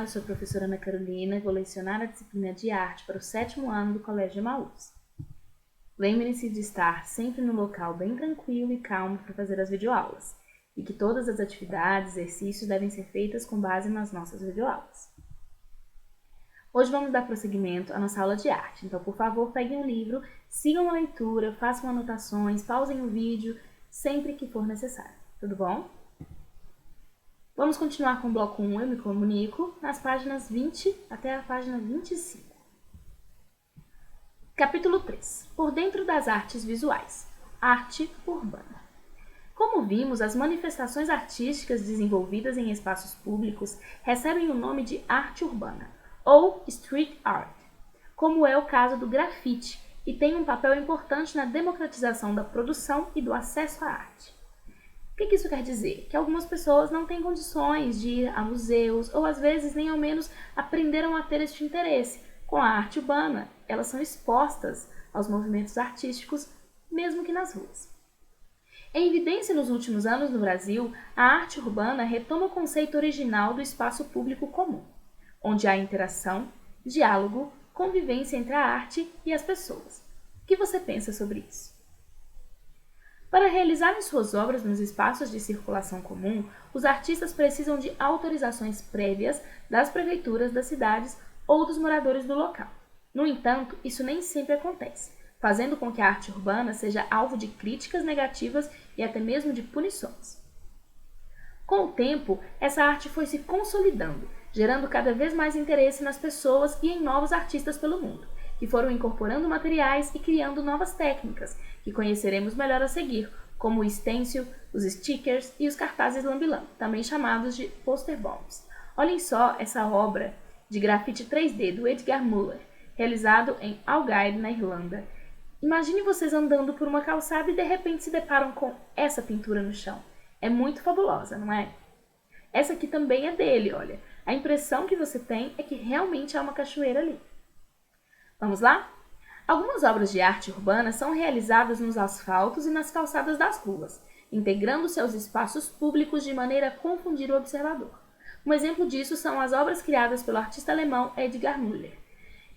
sou a professora Ana Carolina e vou lecionar a disciplina de arte para o 7º ano do Colégio Emaús. Lembrem-se de estar sempre no local bem tranquilo e calmo para fazer as videoaulas, e que todas as atividades e exercícios devem ser feitas com base nas nossas videoaulas. Hoje vamos dar prosseguimento à nossa aula de arte, então por favor peguem um livro, sigam a leitura, façam anotações, pausem o vídeo sempre que for necessário, tudo bom? Vamos continuar com o bloco 1, eu me comunico, nas páginas 20 até a página 25. Capítulo 3. Por dentro das artes visuais. Arte urbana. Como vimos, as manifestações artísticas desenvolvidas em espaços públicos recebem o nome de arte urbana, ou street art, como é o caso do grafite, e tem um papel importante na democratização da produção e do acesso à arte. O que isso quer dizer? Que algumas pessoas não têm condições de ir a museus ou às vezes nem ao menos aprenderam a ter este interesse. Com a arte urbana, elas são expostas aos movimentos artísticos, mesmo que nas ruas. Em evidência nos últimos anos no Brasil, a arte urbana retoma o conceito original do espaço público comum, onde há interação, diálogo, convivência entre a arte e as pessoas. O que você pensa sobre isso? Para realizarem suas obras nos espaços de circulação comum, os artistas precisam de autorizações prévias das prefeituras das cidades ou dos moradores do local. No entanto, isso nem sempre acontece, fazendo com que a arte urbana seja alvo de críticas negativas e até mesmo de punições. Com o tempo, essa arte foi se consolidando, gerando cada vez mais interesse nas pessoas e em novos artistas pelo mundo, que foram incorporando materiais e criando novas técnicas, que conheceremos melhor a seguir, como o stencil, os stickers e os cartazes lambi-lambi, também chamados de poster bombs. Olhem só essa obra de grafite 3D do Edgar Müller, realizado em Algaida, na Irlanda. Imagine vocês andando por uma calçada e de repente se deparam com essa pintura no chão. É muito fabulosa, não é? Essa aqui também é dele, olha. A impressão que você tem é que realmente há uma cachoeira ali. Vamos lá? Algumas obras de arte urbana são realizadas nos asfaltos e nas calçadas das ruas, integrando-se aos espaços públicos de maneira a confundir o observador. Um exemplo disso são as obras criadas pelo artista alemão Edgar Müller,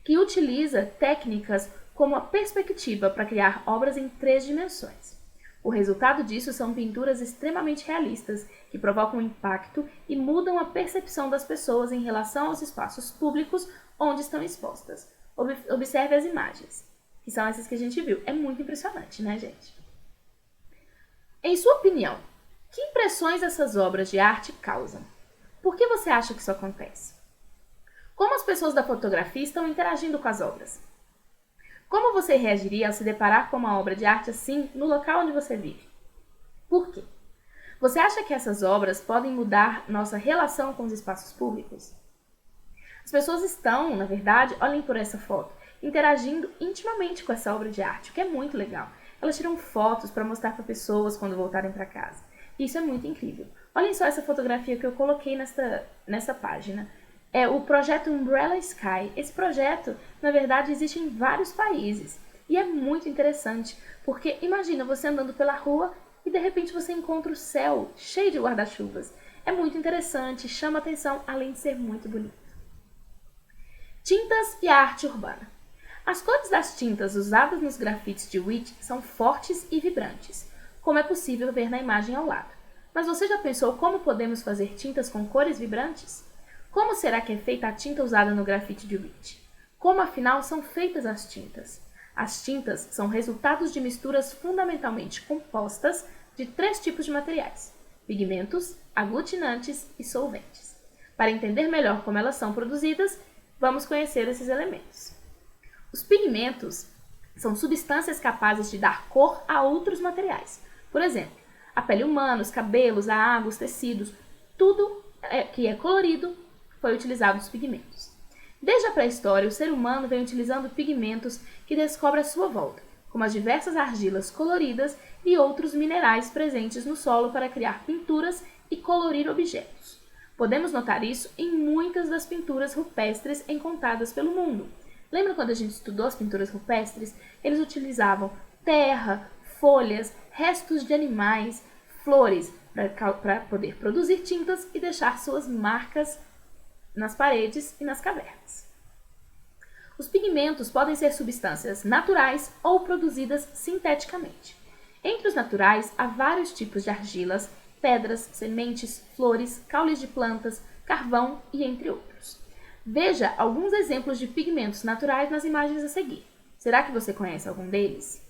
que utiliza técnicas como a perspectiva para criar obras em 3 dimensões. O resultado disso são pinturas extremamente realistas, que provocam impacto e mudam a percepção das pessoas em relação aos espaços públicos onde estão expostas. Observe as imagens, que são essas que a gente viu. É muito impressionante, né, gente? Em sua opinião, que impressões essas obras de arte causam? Por que você acha que isso acontece? Como as pessoas da fotografia estão interagindo com as obras? Como você reagiria ao se deparar com uma obra de arte assim no local onde você vive? Por quê? Você acha que essas obras podem mudar nossa relação com os espaços públicos? As pessoas estão, na verdade, olhem por essa foto, interagindo intimamente com essa obra de arte, o que é muito legal. Elas tiram fotos para mostrar para pessoas quando voltarem para casa. E isso é muito incrível. Olhem só essa fotografia que eu coloquei nessa página. É o projeto Umbrella Sky. Esse projeto, na verdade, existe em vários países. E é muito interessante, porque imagina você andando pela rua e de repente você encontra o céu cheio de guarda-chuvas. É muito interessante, chama atenção, além de ser muito bonito. Tintas e a arte urbana. As cores das tintas usadas nos grafites de Whitney são fortes e vibrantes, como é possível ver na imagem ao lado. Mas você já pensou como podemos fazer tintas com cores vibrantes? Como será que é feita a tinta usada no grafite de Whitney? Como afinal são feitas as tintas? As tintas são resultados de misturas fundamentalmente compostas de 3 tipos de materiais: pigmentos, aglutinantes e solventes. Para entender melhor como elas são produzidas, vamos conhecer esses elementos. Os pigmentos são substâncias capazes de dar cor a outros materiais. Por exemplo, a pele humana, os cabelos, a água, os tecidos, tudo que é colorido foi utilizado os pigmentos. Desde a pré-história, o ser humano vem utilizando pigmentos que descobre à sua volta, como as diversas argilas coloridas e outros minerais presentes no solo para criar pinturas e colorir objetos. Podemos notar isso em muitas das pinturas rupestres encontradas pelo mundo. Lembra quando a gente estudou as pinturas rupestres? Eles utilizavam terra, folhas, restos de animais, flores, para poder produzir tintas e deixar suas marcas nas paredes e nas cavernas. Os pigmentos podem ser substâncias naturais ou produzidas sinteticamente. Entre os naturais, há vários tipos de argilas, pedras, sementes, flores, caules de plantas, carvão e entre outros. Veja alguns exemplos de pigmentos naturais nas imagens a seguir. Será que você conhece algum deles?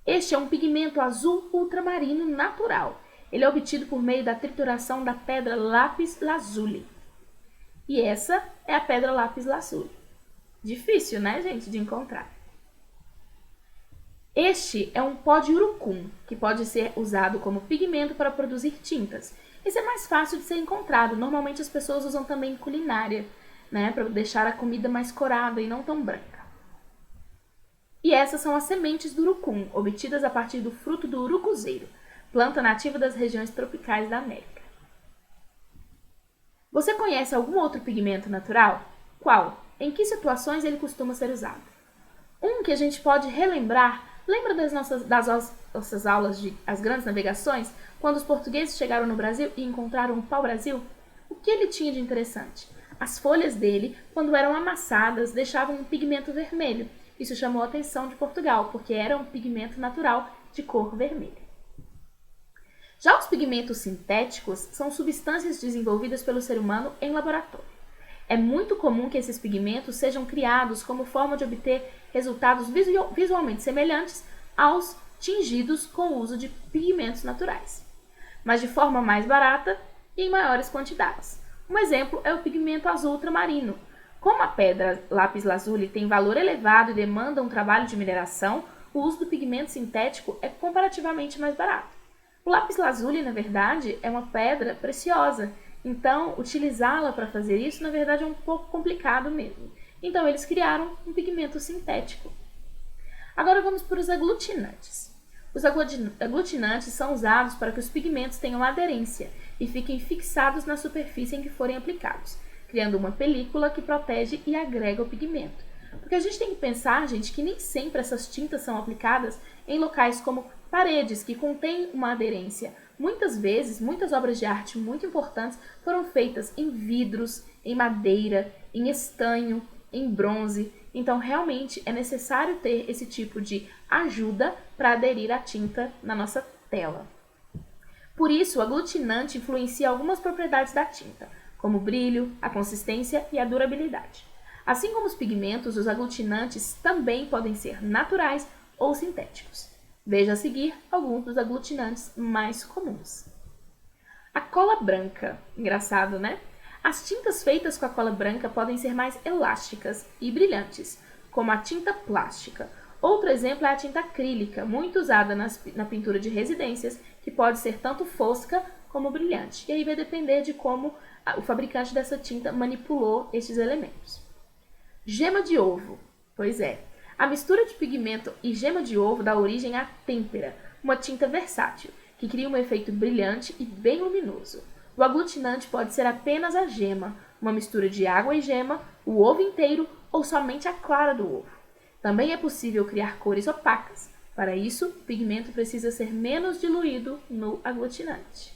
Este é um pigmento azul ultramarino natural. Ele é obtido por meio da trituração da pedra lápis lazuli. E essa é a pedra lápis lazuli. Difícil, né, gente, de encontrar. Este é um pó de urucum, que pode ser usado como pigmento para produzir tintas. Esse é mais fácil de ser encontrado. Normalmente as pessoas usam também em culinária, né, para deixar a comida mais corada e não tão branca. E essas são as sementes do urucum, obtidas a partir do fruto do urucuzeiro, planta nativa das regiões tropicais da América. Você conhece algum outro pigmento natural? Qual? Em que situações ele costuma ser usado? Um que a gente pode relembrar. Lembra das nossas aulas de As Grandes Navegações? Quando os portugueses chegaram no Brasil e encontraram o pau-brasil? O que ele tinha de interessante? As folhas dele, quando eram amassadas, deixavam um pigmento vermelho. Isso chamou a atenção de Portugal, porque era um pigmento natural de cor vermelha. Já os pigmentos sintéticos são substâncias desenvolvidas pelo ser humano em laboratório. É muito comum que esses pigmentos sejam criados como forma de obter resultados visualmente semelhantes aos tingidos com o uso de pigmentos naturais, mas de forma mais barata e em maiores quantidades. Um exemplo é o pigmento azul ultramarino. Como a pedra lápis lazuli tem valor elevado e demanda um trabalho de mineração, o uso do pigmento sintético é comparativamente mais barato. O lápis lazuli, na verdade, é uma pedra preciosa. Então, utilizá-la para fazer isso, na verdade, é um pouco complicado mesmo. Então, eles criaram um pigmento sintético. Agora, vamos para os aglutinantes. Os aglutinantes são usados para que os pigmentos tenham aderência e fiquem fixados na superfície em que forem aplicados, criando uma película que protege e agrega o pigmento. Porque a gente tem que pensar, gente, que nem sempre essas tintas são aplicadas em locais como paredes, que contêm uma aderência. Muitas vezes, muitas obras de arte muito importantes foram feitas em vidros, em madeira, em estanho, em bronze. Então, realmente, é necessário ter esse tipo de ajuda para aderir à tinta na nossa tela. Por isso, o aglutinante influencia algumas propriedades da tinta, como o brilho, a consistência e a durabilidade. Assim como os pigmentos, os aglutinantes também podem ser naturais ou sintéticos. Veja a seguir alguns dos aglutinantes mais comuns. A cola branca. Engraçado, né? As tintas feitas com a cola branca podem ser mais elásticas e brilhantes, como a tinta plástica. Outro exemplo é a tinta acrílica, muito usada na pintura de residências, que pode ser tanto fosca como brilhante. E aí vai depender de como o fabricante dessa tinta manipulou estes elementos. Gema de ovo. Pois é. A mistura de pigmento e gema de ovo dá origem à têmpera, uma tinta versátil, que cria um efeito brilhante e bem luminoso. O aglutinante pode ser apenas a gema, uma mistura de água e gema, o ovo inteiro ou somente a clara do ovo. Também é possível criar cores opacas. Para isso, o pigmento precisa ser menos diluído no aglutinante.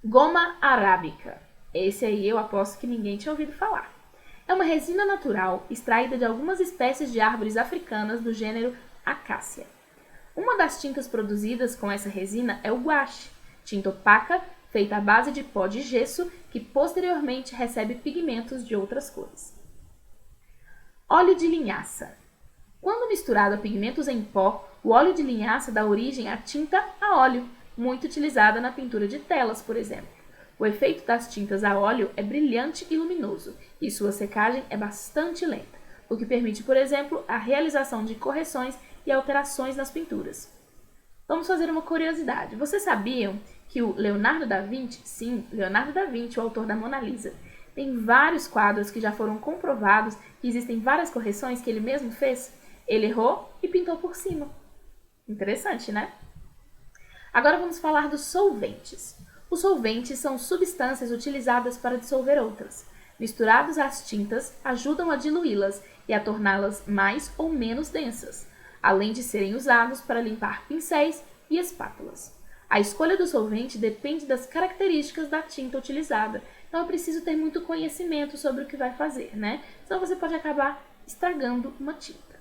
Goma arábica. Esse aí eu aposto que ninguém tinha ouvido falar. É uma resina natural extraída de algumas espécies de árvores africanas do gênero Acácia. Uma das tintas produzidas com essa resina é o guache, tinta opaca feita à base de pó de gesso que posteriormente recebe pigmentos de outras cores. Óleo de linhaça. Quando misturado a pigmentos em pó, o óleo de linhaça dá origem à tinta a óleo, muito utilizada na pintura de telas, por exemplo. O efeito das tintas a óleo é brilhante e luminoso, e sua secagem é bastante lenta, o que permite, por exemplo, a realização de correções e alterações nas pinturas. Vamos fazer uma curiosidade. Vocês sabiam que o Leonardo da Vinci, sim, Leonardo da Vinci, o autor da Mona Lisa, tem vários quadros que já foram comprovados que existem várias correções que ele mesmo fez? Ele errou e pintou por cima. Interessante, né? Agora vamos falar dos solventes. Os solventes são substâncias utilizadas para dissolver outras. Misturados às tintas, ajudam a diluí-las e a torná-las mais ou menos densas, além de serem usados para limpar pincéis e espátulas. A escolha do solvente depende das características da tinta utilizada, Então é preciso ter muito conhecimento sobre o que vai fazer, né? Senão você pode acabar estragando uma tinta.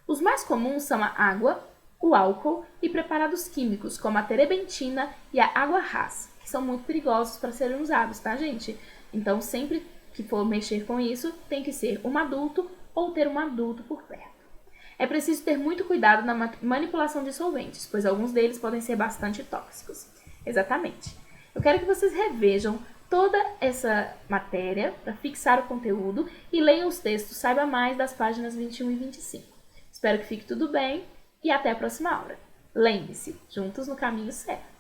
Os mais comuns são a água, o álcool e preparados químicos, como a terebentina e a água ras, que são muito perigosos para serem usados, tá, gente? Então, sempre que for mexer com isso, tem que ser um adulto ou ter um adulto por perto. É preciso ter muito cuidado na manipulação de solventes, pois alguns deles podem ser bastante tóxicos. Exatamente. Eu quero que vocês revejam toda essa matéria para fixar o conteúdo e leiam os textos, saiba mais das páginas 21 e 25. Espero que fique tudo bem e até a próxima aula. Lembre-se, juntos no caminho certo.